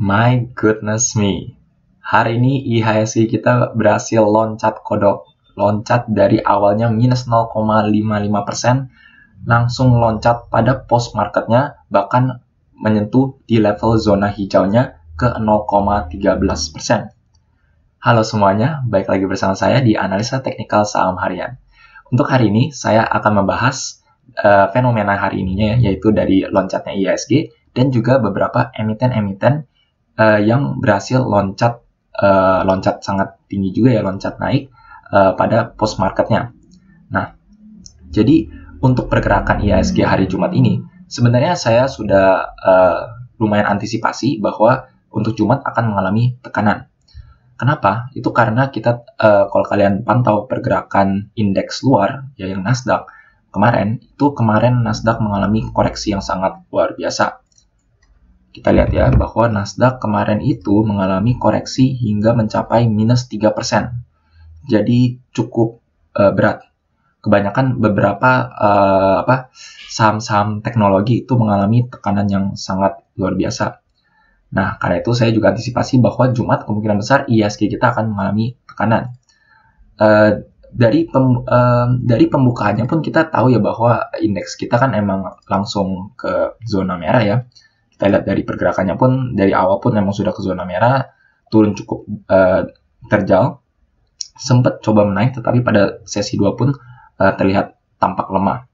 My goodness me. Hari ini IHSG kita berhasil loncat kodok. Loncat dari awalnya minus 0,55%, langsung loncat pada post marketnya, bahkan menyentuh di level zona hijaunya ke 0,13%. Halo semuanya, baik lagi bersama saya di Analisa Teknikal Saham Harian. Untuk hari ini, saya akan membahas fenomena hari ininya, yaitu dari loncatnya IHSG dan juga beberapa emiten-emiten yang berhasil loncat sangat tinggi juga ya, loncat naik pada post marketnya. Nah, jadi untuk pergerakan IHSG hari Jumat ini, sebenarnya saya sudah lumayan antisipasi bahwa untuk Jumat akan mengalami tekanan. Kenapa? Itu karena kita, kalau kalian pantau pergerakan indeks luar, ya yang Nasdaq, kemarin Nasdaq mengalami koreksi yang sangat luar biasa. Kita lihat ya, bahwa Nasdaq kemarin itu mengalami koreksi hingga mencapai minus 3%. Jadi cukup berat. Kebanyakan beberapa saham-saham teknologi itu mengalami tekanan yang sangat luar biasa. Nah, karena itu saya juga antisipasi bahwa Jumat kemungkinan besar IHSG kita akan mengalami tekanan. Dari pembukaannya pun kita tahu ya bahwa indeks kita kan emang langsung ke zona merah ya. Kita lihat dari pergerakannya pun dari awal pun memang sudah ke zona merah, turun cukup terjal, sempat coba menaik tetapi pada sesi 2 pun terlihat tampak lemah.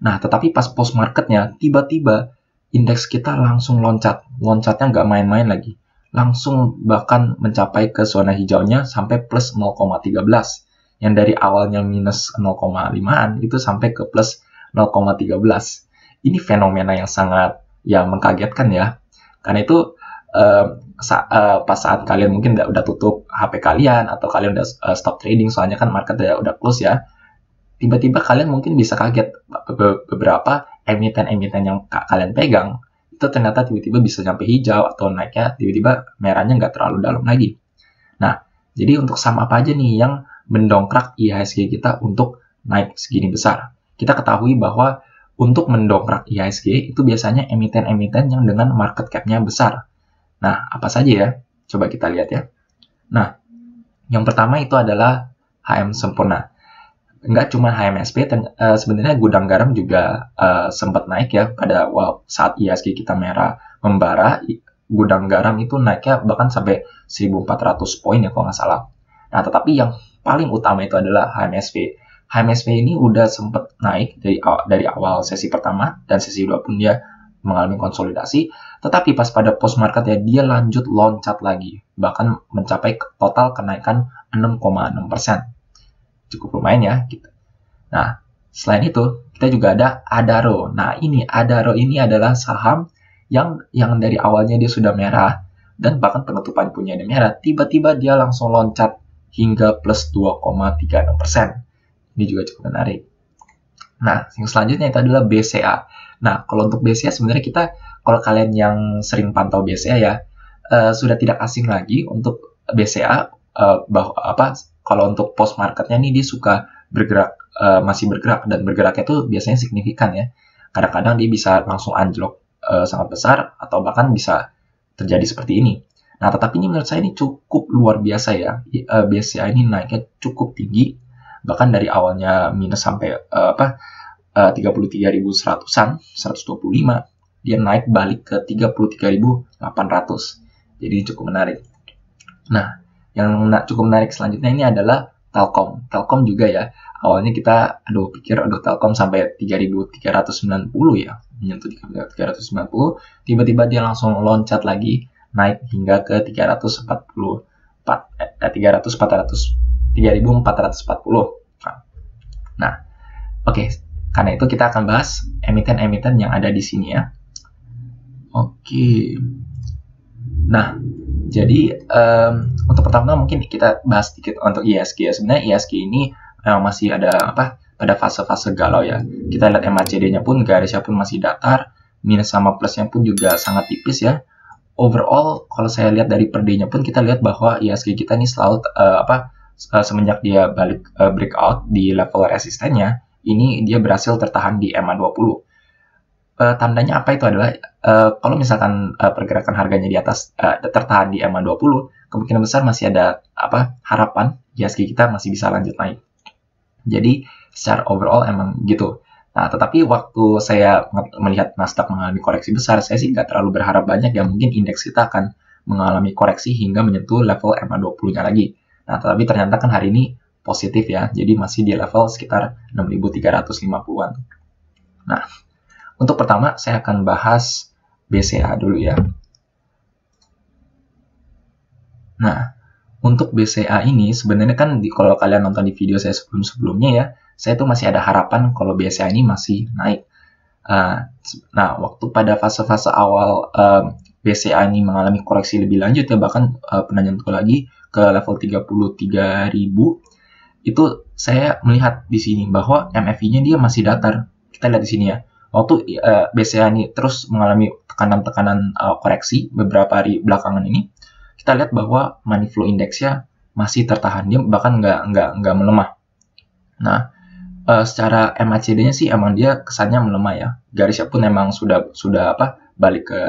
Nah, tetapi pas post marketnya tiba-tiba indeks kita langsung loncatnya nggak main-main lagi, langsung bahkan mencapai ke zona hijaunya sampai plus 0,13, yang dari awalnya minus 0,5an itu sampai ke plus 0,13. Ini fenomena yang sangat mengkagetkan ya, karena itu pas saat kalian mungkin udah tutup HP kalian atau kalian udah stop trading, soalnya kan market udah close ya, tiba-tiba kalian mungkin bisa kaget beberapa emiten-emiten yang kalian pegang itu ternyata tiba-tiba bisa sampai hijau atau naiknya tiba-tiba merahnya nggak terlalu dalam lagi. Nah, jadi untuk saham apa aja nih yang mendongkrak IHSG kita untuk naik segini besar? Kita ketahui bahwa untuk mendongkrak IHSG itu biasanya emiten-emiten yang dengan market cap-nya besar. Nah, apa saja ya? Coba kita lihat ya. Nah, yang pertama itu adalah HM Sempurna. Enggak cuma HMSP, sebenarnya Gudang Garam juga sempat naik ya pada saat IHSG kita merah membara. Gudang Garam itu naiknya bahkan sampai 1.400 poin ya kalau nggak salah. Nah, tetapi yang paling utama itu adalah HMSP. HMSP ini udah sempat naik dari awal sesi pertama dan sesi 2 pun dia mengalami konsolidasi, tetapi pas pada post market ya dia lanjut loncat lagi, bahkan mencapai total kenaikan 6,6%. Cukup lumayan ya gitu. Nah, selain itu kita juga ada Adaro. Nah, Adaro ini adalah saham yang dari awalnya dia sudah merah dan bahkan penutupan punya dia merah, tiba-tiba dia langsung loncat hingga plus 2,36%. Ini juga cukup menarik. Nah, yang selanjutnya itu adalah BCA. Nah, kalau untuk BCA sebenarnya kita, kalau kalian yang sering pantau BCA ya, sudah tidak asing lagi untuk BCA, kalau untuk post marketnya nih dia suka bergerak, masih bergerak, dan bergeraknya itu biasanya signifikan ya. Kadang-kadang dia bisa langsung anjlok sangat besar atau bahkan bisa terjadi seperti ini. Nah, tetapi ini menurut saya ini cukup luar biasa ya. BCA ini naiknya cukup tinggi, bahkan dari awalnya minus sampai 33.100-an, 125, dia naik balik ke 33.800. Jadi cukup menarik. Nah, yang cukup menarik selanjutnya ini adalah Telkom. Telkom juga ya. Awalnya kita pikir Telkom sampai 3.390 ya, menyentuh 3.390, tiba-tiba dia langsung loncat lagi naik hingga ke 3.440. Nah, oke. Karena itu kita akan bahas emiten-emiten yang ada di sini ya. Oke. Nah, jadi untuk pertama mungkin kita bahas sedikit untuk IHSG ya. Sebenarnya IHSG ini masih ada pada fase-fase galau ya. Kita lihat MACD-nya pun garisnya pun masih datar, minus sama plusnya pun juga sangat tipis ya. Overall kalau saya lihat dari per day-nya pun kita lihat bahwa IHSG kita ini selalu semenjak dia balik breakout di level resistennya, ini dia berhasil tertahan di MA20. tandanya apa itu adalah kalau misalkan pergerakan harganya di atas tertahan di EMA 20, kemungkinan besar masih ada harapan IHSG kita masih bisa lanjut naik. Jadi secara overall emang gitu. Nah, tetapi waktu saya melihat Nasdaq mengalami koreksi besar, saya sih nggak terlalu berharap banyak ya, mungkin indeks kita akan mengalami koreksi hingga menyentuh level EMA 20-nya lagi. Nah, tetapi ternyata kan hari ini positif ya, jadi masih di level sekitar 6.350-an. Nah, untuk pertama, saya akan bahas BCA dulu ya. Nah, untuk BCA ini sebenarnya kan kalau kalian nonton di video saya sebelum-sebelumnya ya, saya tuh masih ada harapan kalau BCA ini masih naik. Nah, waktu pada fase-fase awal BCA ini mengalami koreksi lebih lanjut ya, bahkan pernah nyentuh lagi ke level 33.000, itu saya melihat di sini bahwa MFI-nya dia masih datar. Kita lihat di sini ya. Waktu BCA ini terus mengalami tekanan-tekanan koreksi beberapa hari belakangan ini, kita lihat bahwa money flow index-nya masih tertahan, dia bahkan nggak melemah. Nah, secara MACD-nya sih emang dia kesannya melemah ya, garisnya pun emang sudah balik ke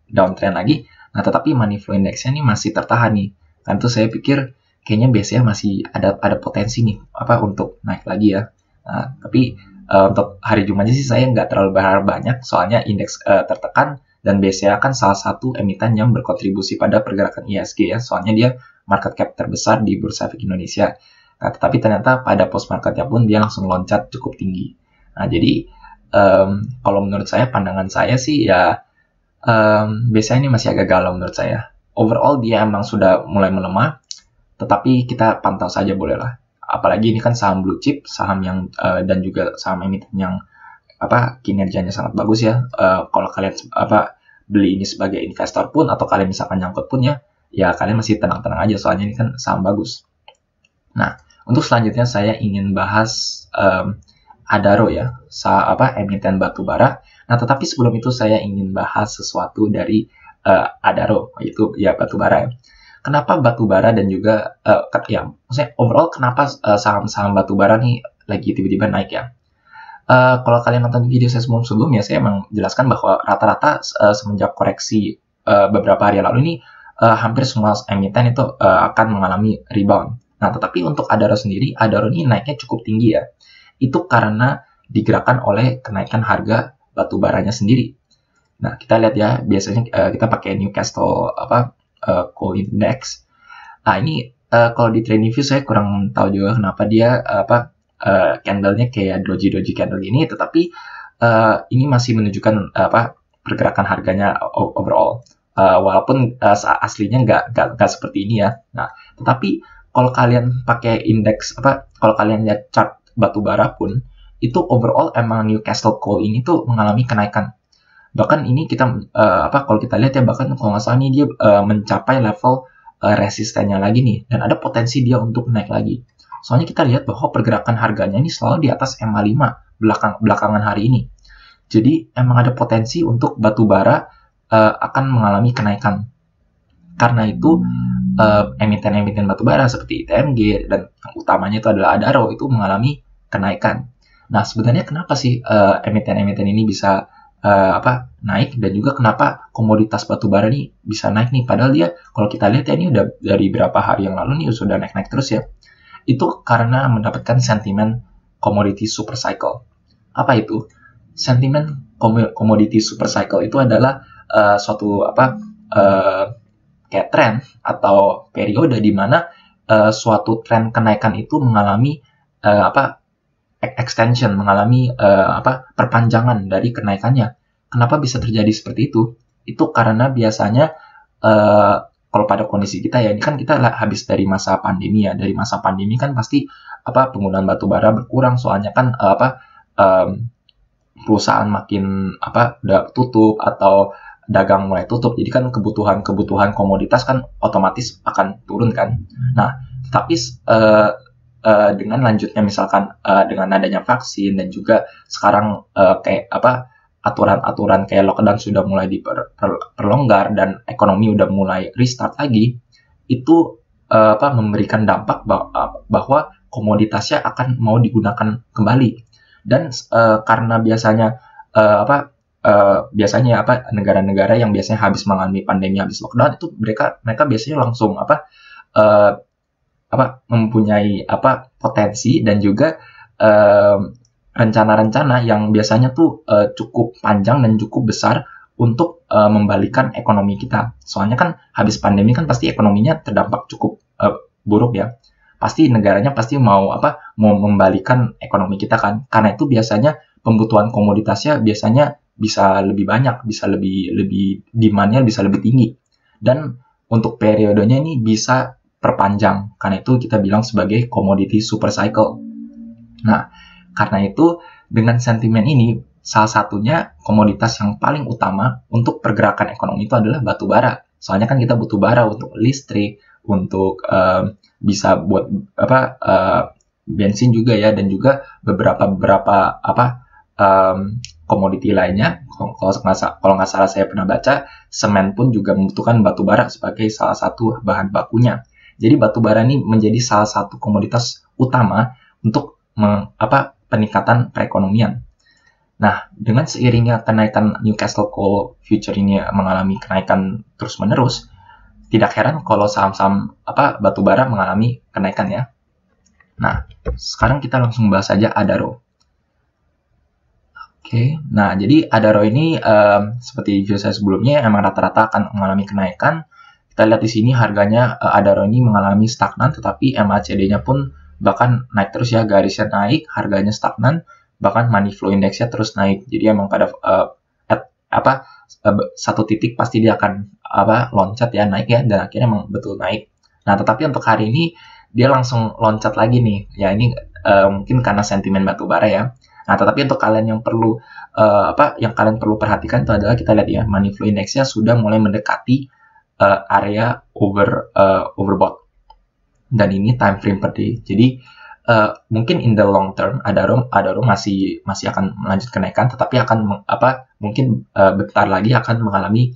downtrend lagi. Nah, tetapi money flow index-nya ini masih tertahan nih. Kan itu saya pikir kayaknya BCA masih ada potensi nih untuk naik lagi ya. Nah, tapi untuk hari Jumatnya sih saya nggak terlalu berharap banyak, soalnya indeks tertekan dan BCA kan salah satu emiten yang berkontribusi pada pergerakan IHSG ya, soalnya dia market cap terbesar di Bursa Efek Indonesia. Nah, tetapi ternyata pada post marketnya pun dia langsung loncat cukup tinggi. Nah, jadi kalau menurut saya, pandangan saya sih ya BCA ini masih agak galau menurut saya. Overall dia emang sudah mulai melemah, tetapi kita pantau saja bolehlah. Apalagi ini kan saham blue chip, saham yang dan juga saham emiten yang kinerjanya sangat bagus ya. Kalau kalian beli ini sebagai investor pun, atau kalian misalkan nyangkut pun ya kalian masih tenang-tenang aja, soalnya ini kan saham bagus. Nah, untuk selanjutnya saya ingin bahas Adaro ya, emiten batubara. Nah, tetapi sebelum itu saya ingin bahas sesuatu dari Adaro, yaitu ya batubara ya. Kenapa batubara dan juga maksudnya overall kenapa saham-saham batubara nih lagi tiba-tiba naik ya? Kalau kalian nonton video saya sebelumnya, saya emang jelaskan bahwa rata-rata semenjak koreksi beberapa hari lalu ini hampir semua emiten itu akan mengalami rebound. Nah, tetapi untuk Adaro sendiri, Adaro ini naiknya cukup tinggi ya. Itu karena digerakkan oleh kenaikan harga batubaranya sendiri. Nah, kita lihat ya, biasanya kita pakai Newcastle Coal Index. Nah, ini kalau di TradingView saya kurang tahu juga kenapa dia candle-nya kayak doji candle ini, tetapi ini masih menunjukkan pergerakan harganya overall. Walaupun aslinya nggak seperti ini ya. Nah, tetapi kalau kalian pakai indeks kalau kalian lihat chart batubara pun, itu overall emang Newcastle Coal ini tuh mengalami kenaikan. Bahkan ini kita kalau kita lihat ya, bahkan kalau nggak salah ini dia mencapai level resistennya lagi nih, dan ada potensi dia untuk naik lagi. Soalnya kita lihat bahwa pergerakan harganya ini selalu di atas EMA 5 belakangan hari ini. Jadi emang ada potensi untuk batubara akan mengalami kenaikan. Karena itu emiten-emiten batubara seperti ITMG dan yang utamanya itu adalah Adaro itu mengalami kenaikan. Nah, sebenarnya kenapa sih emiten-emiten ini bisa naik, dan juga kenapa komoditas batubara ini bisa naik nih, padahal dia kalau kita lihat ya ini udah dari beberapa hari yang lalu nih sudah naik-naik terus ya. Itu karena mendapatkan sentimen commodity super cycle. Apa itu? Sentimen commodity super cycle itu adalah suatu kayak tren atau periode di mana suatu tren kenaikan itu mengalami extension, mengalami perpanjangan dari kenaikannya. Kenapa bisa terjadi seperti itu? Itu karena biasanya kalau pada kondisi kita ya, ini kan kita habis dari masa pandemi ya. Dari masa pandemi kan pasti penggunaan batubara berkurang, soalnya kan perusahaan makin udah tutup atau dagang mulai tutup. Jadi kan kebutuhan komoditas kan otomatis akan turun kan. Nah, tapi dengan lanjutnya misalkan dengan adanya vaksin dan juga sekarang kayak aturan-aturan kayak lockdown sudah mulai diperlonggar dan ekonomi udah mulai restart lagi, itu memberikan dampak bahwa komoditasnya akan mau digunakan kembali. Dan karena biasanya biasanya negara-negara yang biasanya habis mengalami pandemi, habis lockdown itu mereka biasanya langsung uh, mempunyai potensi dan juga rencana-rencana yang biasanya tuh cukup panjang dan cukup besar untuk membalikan ekonomi kita. Soalnya kan habis pandemi kan pasti ekonominya terdampak cukup buruk ya. Pasti negaranya pasti mau membalikan ekonomi kita kan. Karena itu biasanya pembutuhan komoditasnya biasanya bisa lebih banyak, bisa lebih demand-nya bisa lebih tinggi. Dan untuk periodenya ini bisa perpanjang. Karena itu kita bilang sebagai commodity super cycle. Nah, karena itu dengan sentimen ini salah satunya komoditas yang paling utama untuk pergerakan ekonomi itu adalah batu bara. Soalnya kan kita butuh bara untuk listrik, untuk bisa buat bensin juga ya, dan juga beberapa komoditi lainnya. Kalau nggak salah saya pernah baca, semen pun juga membutuhkan batu bara sebagai salah satu bahan bakunya. Jadi batu bara ini menjadi salah satu komoditas utama untuk peningkatan perekonomian. Nah, dengan seiringnya kenaikan Newcastle Coal Future ini mengalami kenaikan terus-menerus, tidak heran kalau saham-saham batu bara mengalami kenaikan ya. Nah, sekarang kita langsung bahas saja Adaro. Oke, nah jadi Adaro ini seperti video saya sebelumnya emang rata-rata akan mengalami kenaikan. Kita lihat di sini harganya Adaro ini mengalami stagnan, tetapi MACD-nya pun bahkan naik terus ya, garisnya naik, harganya stagnan, bahkan money flow index-nya terus naik. Jadi emang pada satu titik pasti dia akan loncat ya, naik ya, dan akhirnya emang betul naik. Nah, tetapi untuk hari ini dia langsung loncat lagi nih. Ya ini mungkin karena sentimen batu bara ya. Nah, tetapi untuk kalian yang perlu yang kalian perlu perhatikan itu adalah kita lihat ya, money flow index-nya sudah mulai mendekati area overbought. Dan ini time frame per day. Jadi mungkin in the long term Adaro masih akan melanjut kenaikan, tetapi akan mungkin bentar lagi akan mengalami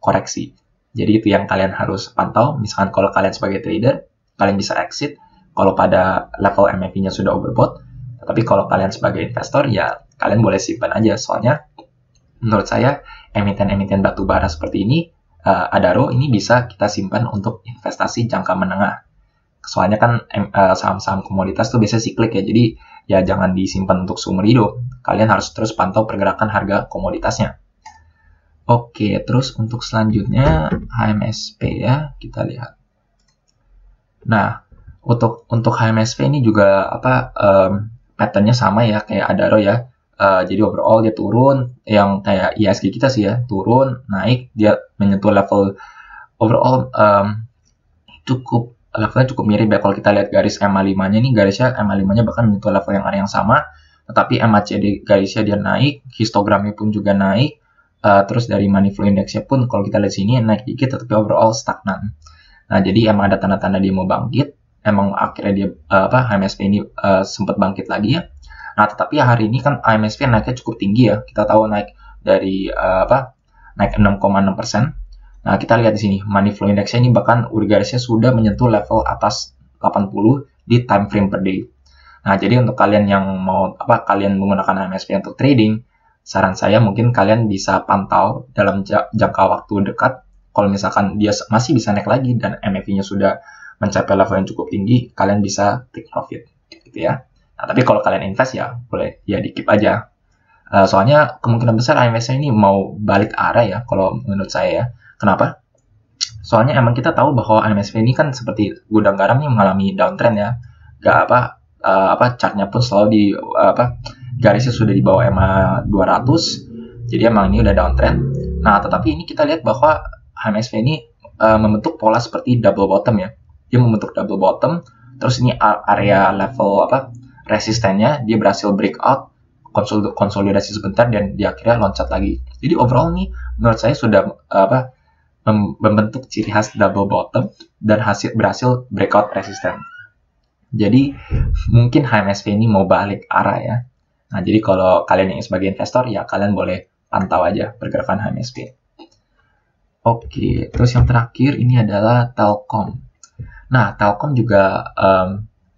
koreksi. Jadi itu yang kalian harus pantau. Misalkan kalau kalian sebagai trader, kalian bisa exit kalau pada level MACD-nya sudah overbought. Tapi kalau kalian sebagai investor ya kalian boleh simpan aja. Soalnya menurut saya emiten-emiten batu bara seperti ini, Adaro ini bisa kita simpan untuk investasi jangka menengah. Soalnya kan saham-saham komoditas tuh biasanya siklik ya, jadi ya jangan disimpan untuk seumur hidup. Kalian harus terus pantau pergerakan harga komoditasnya. Oke, terus untuk selanjutnya HMSP ya, kita lihat. Nah, untuk HMSP ini juga patternnya sama ya kayak Adaro ya. Jadi overall dia turun, yang kayak ISG kita sih ya, turun, naik, dia menyentuh level overall levelnya cukup mirip ya. Kalau kita lihat garis MA5-nya nih, garisnya MA5-nya bahkan menyentuh level yang sama, tetapi MACD garisnya dia naik, histogramnya pun juga naik, terus dari money flow index-nya pun kalau kita lihat sini naik dikit, tetapi overall stagnan. Nah, jadi emang ada tanda-tanda dia mau bangkit, emang akhirnya dia HMSP ini sempat bangkit lagi ya. Nah, tetapi hari ini kan HMSP naiknya cukup tinggi ya, kita tahu naik dari naik 6,6%. Nah, kita lihat di sini, money flow index-nya ini bahkan garisnya sudah menyentuh level atas 80 di time frame per day. Nah, jadi untuk kalian yang mau kalian menggunakan HMSP untuk trading, saran saya mungkin kalian bisa pantau dalam jangka waktu dekat. Kalau misalkan dia masih bisa naik lagi dan MACD-nya sudah mencapai level yang cukup tinggi, kalian bisa take profit gitu ya. Nah, tapi kalau kalian invest ya boleh ya di keep aja. Soalnya kemungkinan besar HMSP ini mau balik arah ya kalau menurut saya ya. Kenapa? Soalnya emang kita tahu bahwa HMSP ini kan seperti gudang garam nih mengalami downtrend ya. Gak chartnya pun selalu di garisnya sudah di bawah EMA 200. Jadi emang ini udah downtrend. Nah, tetapi ini kita lihat bahwa HMSP ini membentuk pola seperti double bottom ya. Dia membentuk double bottom, terus ini area level resistennya dia berhasil breakout, konsolidasi sebentar dan dia akhirnya loncat lagi. Jadi overall nih menurut saya sudah membentuk ciri khas double bottom dan berhasil breakout resisten. Jadi mungkin HMSP ini mau balik arah ya. Nah, jadi kalau kalian yang sebagai investor ya kalian boleh pantau aja pergerakan HMSP. Oke, terus yang terakhir ini adalah Telkom. Nah, Telkom juga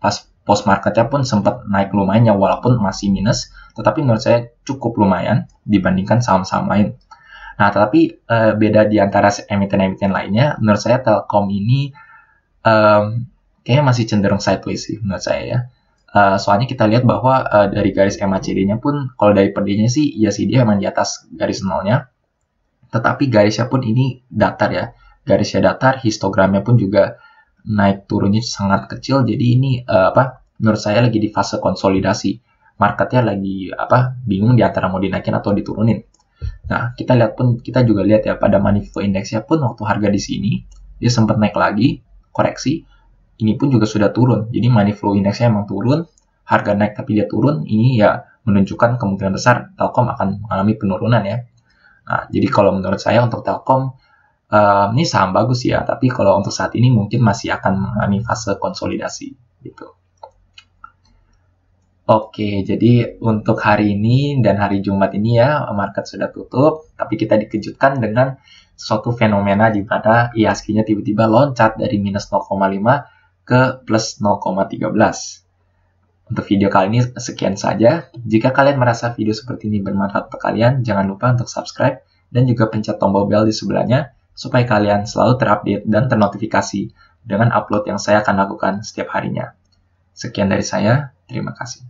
pas post marketnya pun sempat naik lumayan ya, walaupun masih minus, tetapi menurut saya cukup lumayan dibandingkan saham-saham lain. Nah, tetapi beda di antara emiten-emiten lainnya, menurut saya Telkom ini kayaknya masih cenderung sideways sih menurut saya ya. Soalnya kita lihat bahwa dari garis MACD-nya pun, kalau dari per day-nya sih, ya sih dia emang di atas garis nolnya. Tetapi garisnya pun ini datar ya. Garisnya datar, histogramnya pun juga naik turunnya sangat kecil. Jadi ini menurut saya lagi di fase konsolidasi. Marketnya lagi bingung di antara mau dinaikin atau diturunin. Nah, kita juga lihat ya pada money flow index-nya pun waktu harga di sini dia sempat naik lagi, koreksi. Ini pun juga sudah turun. Jadi money flow index-nya emang turun, harga naik tapi dia turun. Ini ya menunjukkan kemungkinan besar Telkom akan mengalami penurunan ya. Nah, jadi kalau menurut saya untuk Telkom ini saham bagus ya, tapi kalau untuk saat ini mungkin masih akan mengalami fase konsolidasi gitu. Oke, jadi untuk hari ini dan hari Jumat ini ya, market sudah tutup, tapi kita dikejutkan dengan suatu fenomena di mana IHSG-nya tiba-tiba loncat dari minus 0,5 ke plus 0,13. Untuk video kali ini sekian saja. Jika kalian merasa video seperti ini bermanfaat untuk kalian, jangan lupa untuk subscribe dan juga pencet tombol bell di sebelahnya supaya kalian selalu terupdate dan ternotifikasi dengan upload yang saya akan lakukan setiap harinya. Sekian dari saya, terima kasih.